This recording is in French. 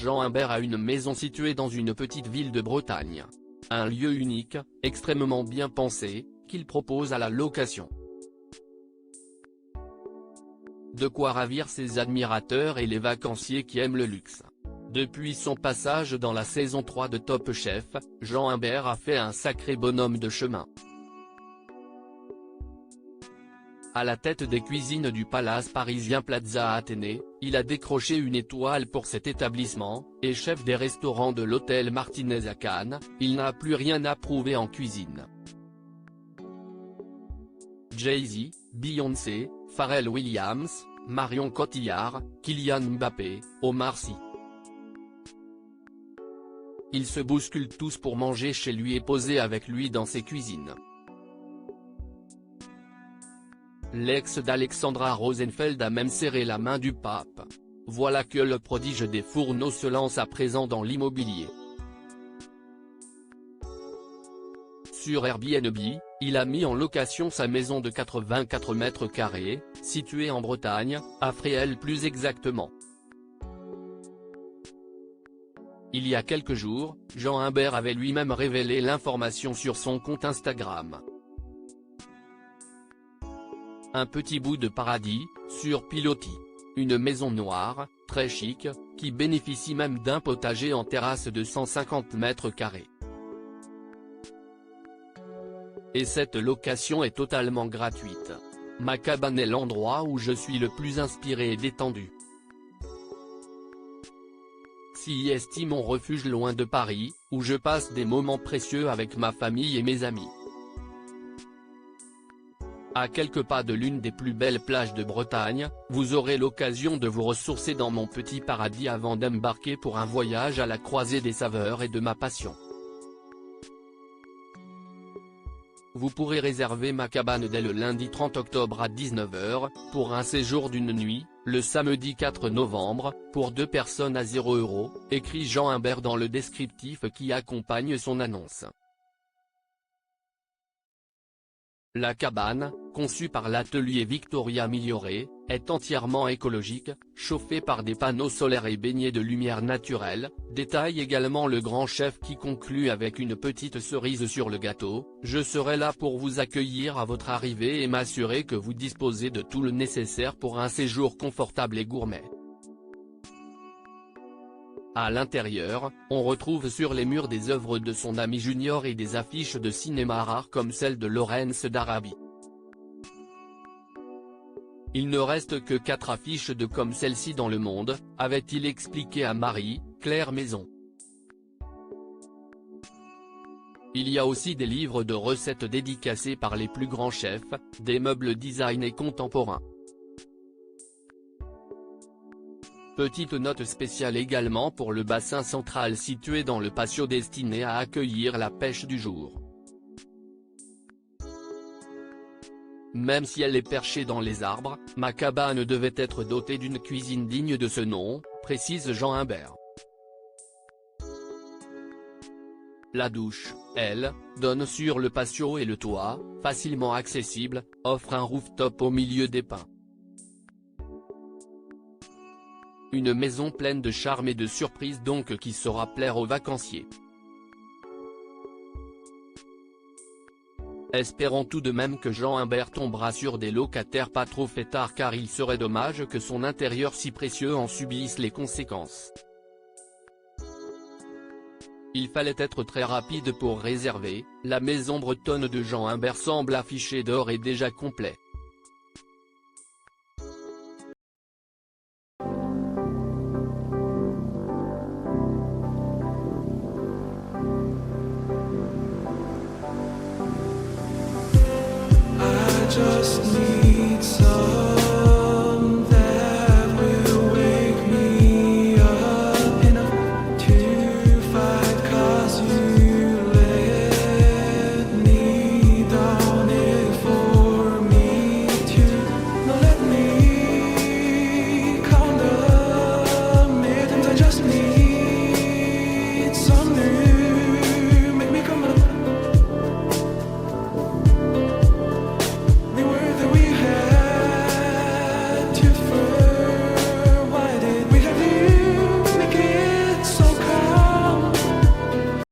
Jean Imbert a une maison située dans une petite ville de Bretagne. Un lieu unique, extrêmement bien pensé, qu'il propose à la location. De quoi ravir ses admirateurs et les vacanciers qui aiment le luxe. Depuis son passage dans la saison 3 de Top Chef, Jean Imbert a fait un sacré bonhomme de chemin. À la tête des cuisines du palace parisien Plaza Athénée, il a décroché une étoile pour cet établissement, et chef des restaurants de l'hôtel Martinez à Cannes, il n'a plus rien à prouver en cuisine. Jay-Z, Beyoncé, Pharrell Williams, Marion Cotillard, Kylian Mbappé, Omar Sy. Ils se bousculent tous pour manger chez lui et poser avec lui dans ses cuisines. L'ex d'Alexandra Rosenfeld a même serré la main du pape. Voilà que le prodige des fourneaux se lance à présent dans l'immobilier. Sur Airbnb, il a mis en location sa maison de 84 mètres carrés, située en Bretagne, à Fréhel plus exactement. Il y a quelques jours, Jean Imbert avait lui-même révélé l'information sur son compte Instagram. Un petit bout de paradis, sur pilotis. Une maison noire, très chic, qui bénéficie même d'un potager en terrasse de 150 mètres carrés. Et cette location est totalement gratuite. Ma cabane est l'endroit où je suis le plus inspiré et détendu. S'y estime mon refuge loin de Paris, où je passe des moments précieux avec ma famille et mes amis. À quelques pas de l'une des plus belles plages de Bretagne, vous aurez l'occasion de vous ressourcer dans mon petit paradis avant d'embarquer pour un voyage à la croisée des saveurs et de ma passion. Vous pourrez réserver ma cabane dès le lundi 30 octobre à 19 h, pour un séjour d'une nuit, le samedi 4 novembre, pour 2 personnes à 0 €, écrit Jean Imbert dans le descriptif qui accompagne son annonce. La cabane, conçue par l'atelier Victoria Migliore, est entièrement écologique, chauffée par des panneaux solaires et baignée de lumière naturelle, détaille également le grand chef qui conclut avec une petite cerise sur le gâteau: je serai là pour vous accueillir à votre arrivée et m'assurer que vous disposez de tout le nécessaire pour un séjour confortable et gourmet. À l'intérieur, on retrouve sur les murs des œuvres de son ami Junior et des affiches de cinéma rares comme celle de Lawrence d'Arabie. Il ne reste que 4 affiches de comme celle-ci dans le monde, avait-il expliqué à Marie-Claire Maison. Il y a aussi des livres de recettes dédicacés par les plus grands chefs, des meubles design et contemporains. Petite note spéciale également pour le bassin central situé dans le patio destiné à accueillir la pêche du jour. Même si elle est perchée dans les arbres, ma cabane devait être dotée d'une cuisine digne de ce nom, précise Jean Imbert. La douche, elle, donne sur le patio et le toit, facilement accessible, offre un rooftop au milieu des pins. Une maison pleine de charme et de surprises donc qui saura plaire aux vacanciers. Espérons tout de même que Jean Imbert tombera sur des locataires pas trop fêtards car il serait dommage que son intérieur si précieux en subisse les conséquences. Il fallait être très rapide pour réserver, la maison bretonne de Jean Imbert semble affichée d'or et déjà complet. Just need